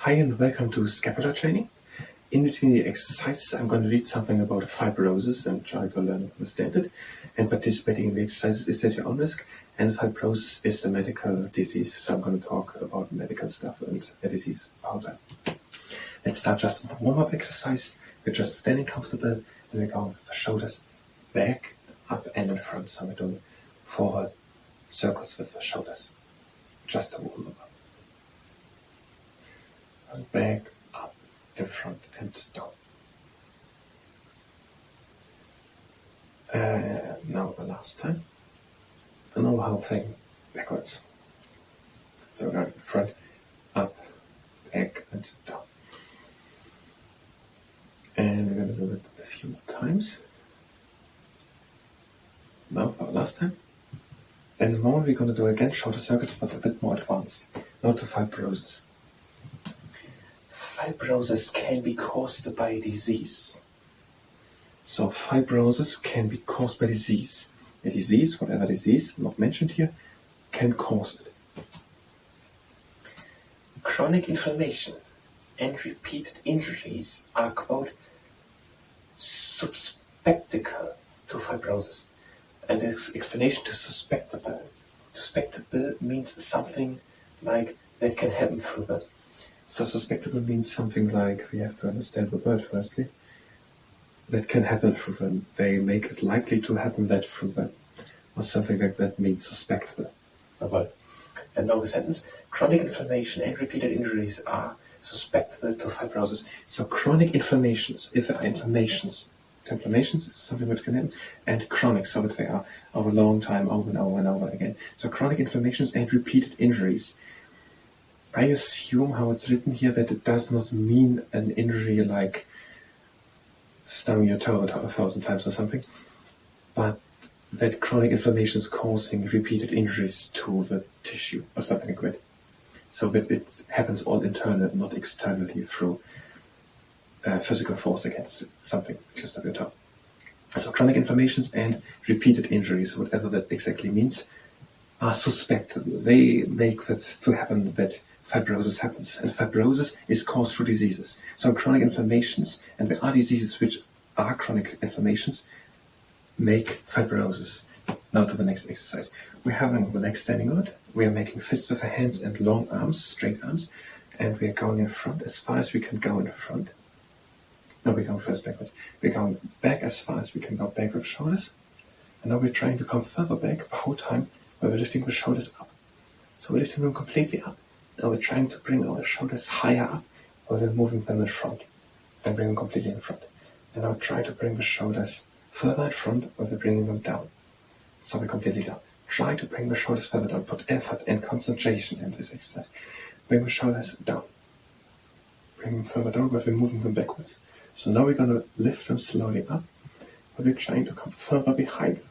Hi and welcome to Scapula Training. In between the exercises I'm going to read something about fibrosis and try to learn and understand it. And participating in the exercises is at your own risk. And fibrosis is a medical disease, so I'm going to talk about medical stuff and a disease about that. Let's start just with a warm-up exercise. We're just standing comfortable and we're going with the shoulders back, up and in front. So we're doing forward circles with the shoulders. Just a warm-up. Back, up, in front and down. Now the last time. A normal thing backwards. So we're going in front, up, back and down. And we're going to do it a few more times. Now our last time. In a moment we're going to do again shoulder circuits but a bit more advanced. Now to fibrosis. Fibrosis can be caused by disease. So fibrosis can be caused by disease. A disease, whatever disease, not mentioned here, can cause it. Chronic inflammation and repeated injuries are, quote, susceptible to fibrosis. And the explanation to susceptible. Susceptible means something like that can happen through that. So susceptible means something like, we have to understand the word firstly, that can happen through them. They make it likely to happen that through them. Or something like that means susceptible. And now the sentence, chronic inflammation and repeated injuries are susceptible to fibrosis. So chronic inflammations, if there are inflammations is something that can happen, and chronic, so that they are over a long time, over and over and over again. So chronic inflammations and repeated injuries. I assume how it's written here that it does not mean an injury like stubbing your toe 1,000 times or something, but that chronic inflammation is causing repeated injuries to the tissue or something like that. So that it happens all internal, not externally through physical force against something, just stub your toe. So chronic inflammations and repeated injuries, whatever that exactly means, are susceptible. They make that to happen that fibrosis happens, and fibrosis is caused through diseases. So chronic inflammations, and there are diseases which are chronic inflammations, make fibrosis. Now to the next exercise. We're having the next standing on it. We are making fists with the hands and long arms, straight arms, and we are going in front as far as we can go in front. No, we're going first backwards. We're going back as far as we can go back with shoulders, and now we're trying to come further back the whole time while we're lifting the shoulders up. So we're lifting them completely up. Now we're trying to bring our shoulders higher up while we're moving them in front and bring them completely in front. And now try to bring the shoulders further in front while we're bringing them down. So we're completely down. Try to bring the shoulders further down. Put effort and concentration in this exercise. Bring the shoulders down. Bring them further down while we're moving them backwards. So now we're going to lift them slowly up while we're trying to come further behind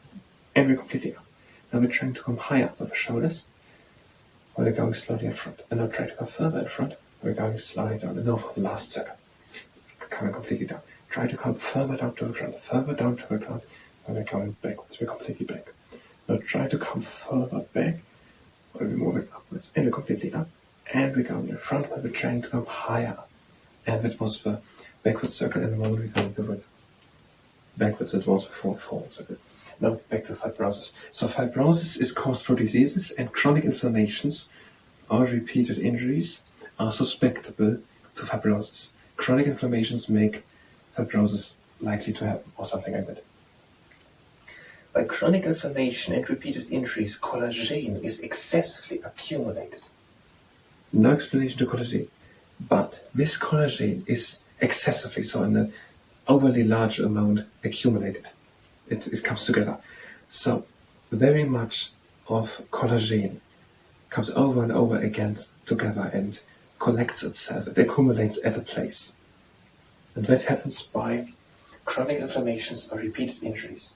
and we're completely up. Now we're trying to come higher with the shoulders while we're going slowly in front. And now try to come further in front while we're going slowly down. And now for the last circle. Coming completely down. Try to come further down to the ground. Further down to the ground while we're going backwards. We're completely back. Now try to come further back while we're moving upwards. And we're completely up. And we're going in front while we're trying to come higher up. And that was the backward circle, and the moment we're going to do it backwards, it was before forward circle. Now back to fibrosis. So fibrosis is caused through diseases, and chronic inflammations or repeated injuries are susceptible to fibrosis. Chronic inflammations make fibrosis likely to happen, or something like that. By chronic inflammation and repeated injuries, collagen is excessively accumulated. No explanation to collagen, but this collagen is excessively, so in an overly large amount, accumulated. It comes together. So very much of collagen comes over and over again together and collects itself. It accumulates at a place. And that happens by chronic inflammations or repeated injuries.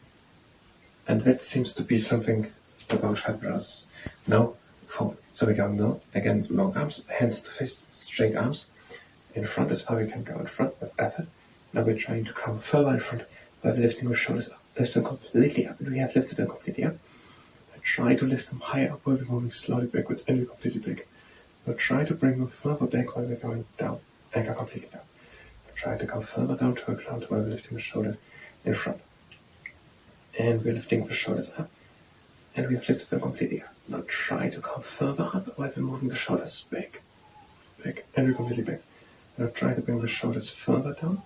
And that seems to be something about fibrosis. Now, forward. So we're going now, again, long arms, hands to fists, straight arms. In front is how we can go in front with effort. Now we're trying to come further in front by lifting the shoulders up. Lift them completely up. And we have lifted them completely up. And try to lift them higher up while we're moving slowly backwards and we're completely back. We'll try to bring them further back while we're going down. Anchor completely down. We'll try to come further down to the ground while we're lifting the shoulders in front. And we're lifting the shoulders up. And we've lifted them completely up. Now try to come further up while we're moving the shoulders back. Back. And we're completely back. Now try to bring the shoulders further down.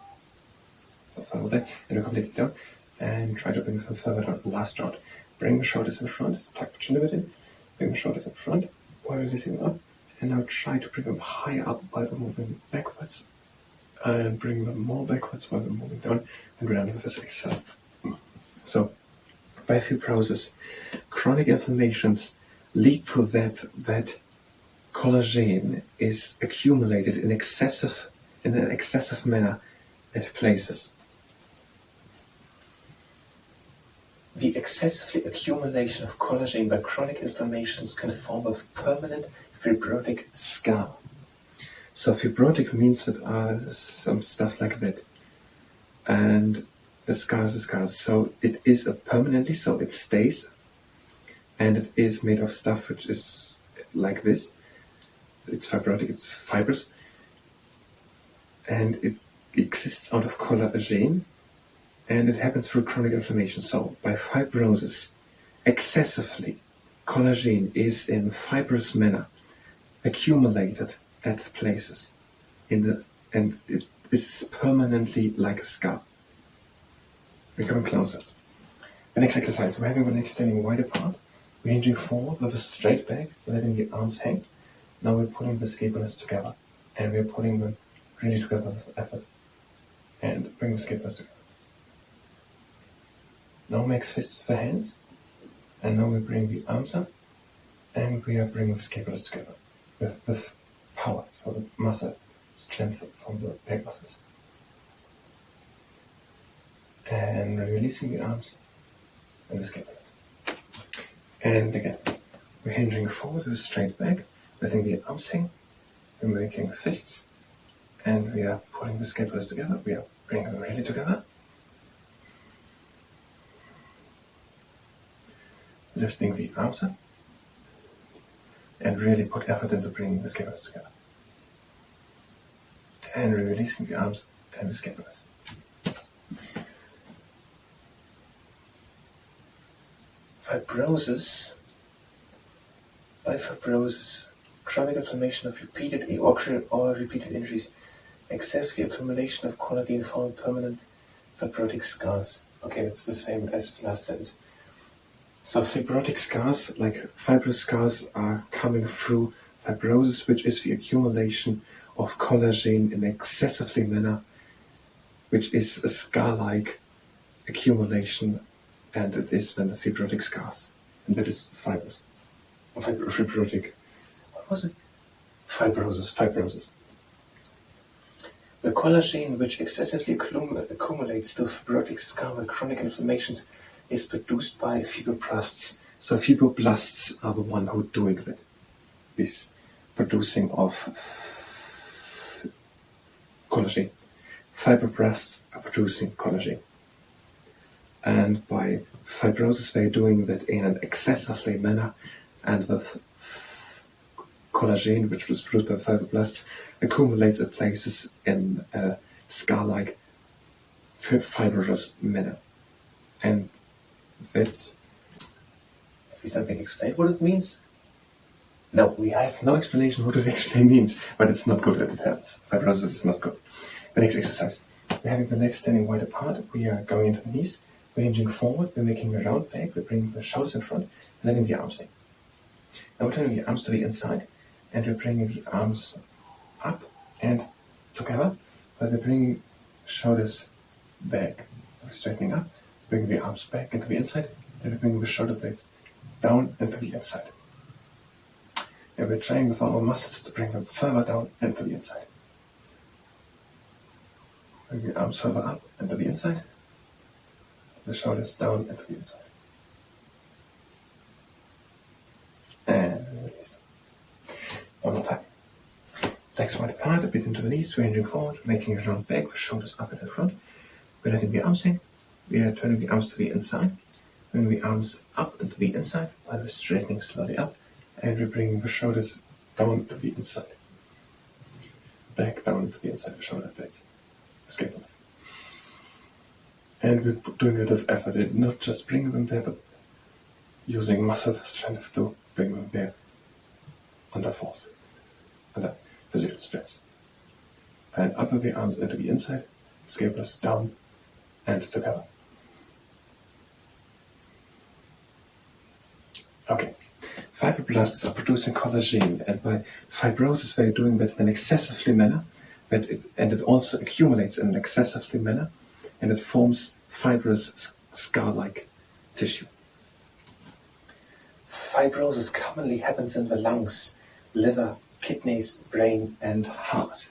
So further back. And we're completely down. And try to bring them further down. Last round. Bring the shoulders in front. Tuck the chin a bit in. Bring the shoulders in front while we're lifting them up. And now try to bring them higher up while we're moving backwards. And bring them more backwards while we're moving down. And we're under this exercise. So, by fibrosis, chronic inflammations lead to that collagen is accumulated in an excessive manner at places. The excessive accumulation of collagen by chronic inflammations can form a permanent fibrotic scar. So fibrotic means that some stuff like that. And the scars are scars. So it is a permanently, so it stays. And it is made of stuff which is like this. It's fibrotic, it's fibrous. And it exists out of collagen. And it happens through chronic inflammation. So by fibrosis, excessively, collagen is in fibrous manner accumulated at places and it is permanently like a scar. We're coming closer. The next exercise, we're having an extending wide apart. We're hinging forward with a straight back, letting the arms hang. Now we're pulling the scapulas together, and we're pulling them really together with effort. And bring the scapulas together. Now make fists for hands, and now we bring the arms up, and we are bringing the scapulas together with power, so the muscle strength from the back muscles. And releasing the arms and the scapulas. And again, we're hinging forward with a straight back, letting the arms hang, we're making fists, and we are pulling the scapulas together, we are bringing them really together. Lifting the arms up, and really put effort into bringing the scapulas together. And releasing the arms and the scapulas. Fibrosis. By fibrosis, chronic inflammation of repeated or repeated injuries, excessive accumulation of collagen forming permanent fibrotic scars. Okay, it's the same as the last sentence. So fibrotic scars, like fibrous scars, are coming through fibrosis, which is the accumulation of collagen in excessively manner, which is a scar-like accumulation, and it is then the fibrotic scars. And that is fibrous. Fibrotic. What was it? Fibrosis. The collagen which excessively accumulates to fibrotic scar by chronic inflammations is produced by fibroblasts. So fibroblasts are the one who are doing that. This producing of collagen. Fibroblasts are producing collagen. And by fibrosis they're doing that in an excessively manner, and the collagen which was produced by fibroblasts accumulates at places in a scar-like fibrous manner. And that, is something explained what it means? No, we have no explanation what it actually means, but it's not good that it happens. Fibrosis is not good. The next exercise. We're having the legs standing wide apart. We are going into the knees. We're hinging forward. We're making a round back. We're bringing the shoulders in front and letting the arms in. Now we're turning the arms to the inside, and we're bringing the arms up and together, but we're bringing shoulders back. We're straightening up, bringing the arms back into the inside, and we're bringing the shoulder blades down into the inside. And we're trying with our muscles to bring them further down into the inside. Bring the arms further up into the inside, the shoulders down into the inside. And release. One more time. Legs wide apart, a bit into the knees, ranging forward, making a round back, the shoulders up and in front. We're letting the arms hang. We are turning the arms to the inside, bringing the arms up into the inside while we're straightening slowly up, and we're bringing the shoulders down to the inside. Back down to the inside of the shoulder blades, scapulas. And we're doing it with effort, and not just bringing them there, but using muscle strength to bring them there under force, under physical stress. And up with the arms into the inside, scapulas down and together. Okay. Fibroblasts are producing collagen, and by fibrosis they are doing that in an excessively manner, and it also accumulates in an excessively manner, and it forms fibrous scar-like tissue. Fibrosis commonly happens in the lungs, liver, kidneys, brain, and heart.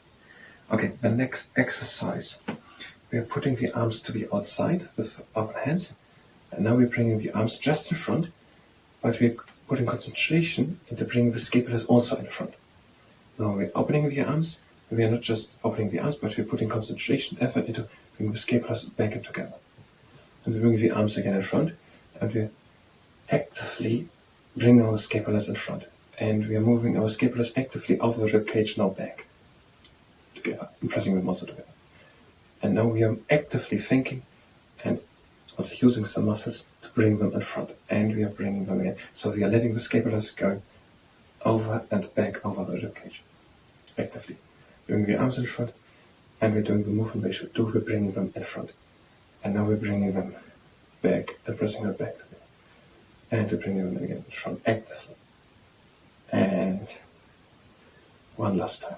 Okay, the next exercise, we are putting the arms to the outside with our hands, and now we're bringing the arms just in front, but we're putting concentration into bringing the scapulas also in front. Now we're opening the arms, and we are not just opening the arms, but we're putting concentration effort into bringing the scapulas back in together. And we bring the arms again in front, and we're actively bringing our scapulas in front. And we are moving our scapulas actively over the ribcage now back together, and pressing them also together. And now we are actively thinking and also using some muscles to bring them in front, and we are bringing them in. So we are letting the scapulas go over and back over the ribcage, actively. Bringing the arms in front, and we're doing the movement we should do, we're bringing them in front. And now we're bringing them back and pressing them back together. And we're bringing them again in front, actively. And one last time.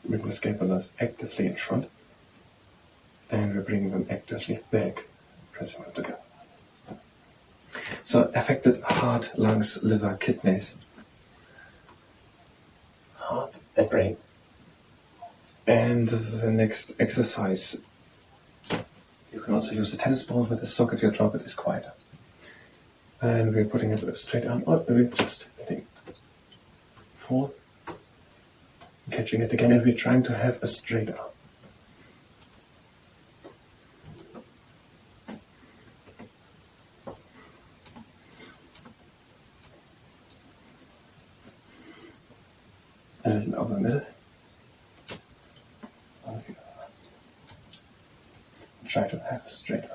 Bring the scapulas actively in front, and we're bringing them actively back, pressing them together. So affected heart, lungs, liver, kidneys, heart and brain. And the next exercise, you can also use a tennis ball with a sock. If you drop it, is quieter. And we're putting it with a straight arm, or we're just hitting forward, catching it again, and we're trying to have a straight arm. A little over the middle. Try to have a straight arm.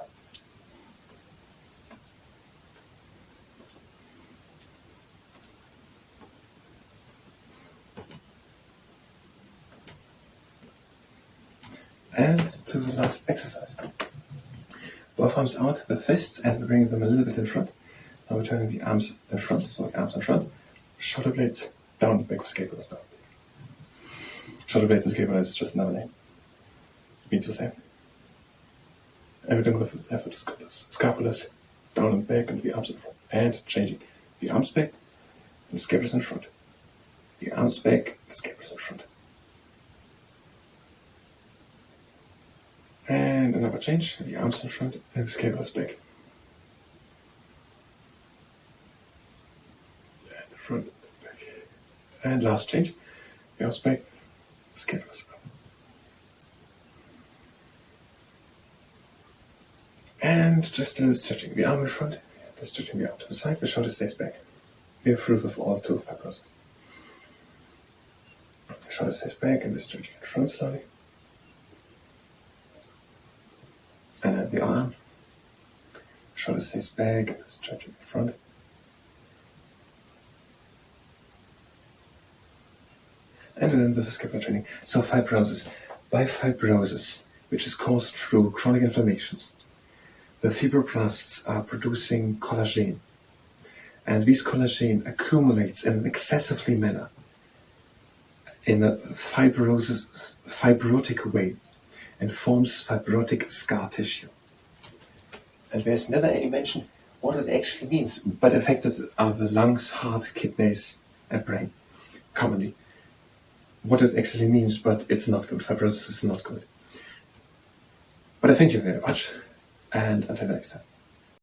And to the last exercise. Both arms out, the fists, and we bring them a little bit in front. Now we're turning the arms in front, so the arms in front, shoulder blades down, the back of scapulas down. Shoulder blades and scapula is just another name. It means the same. And we're doing with the effort scapulas down and back, and the arms in front. And changing the arms back, and the scapulas in front. The arms back, the scapulas in front. And another change, the arms in front and the scapulas back. And front, back. And last change, the arms back, the scapulas up. And just a little stretching the arm in front, and stretching the arm to the side, the shoulder stays back. We are through with all two fibrosis. The shoulder stays back and we're stretching in front slowly. And then the arm, shoulder stays back and stretching in front. And then the Scapula Training. So fibrosis. By fibrosis, which is caused through chronic inflammations, the fibroblasts are producing collagen. And this collagen accumulates in an excessively manner in a fibrotic way, and forms fibrotic scar tissue. And there's never any mention what it actually means, but affected are the lungs, heart, kidneys, and brain, commonly. What it actually means, but it's not good. Fibrosis is not good. But I thank you very much, and until next time.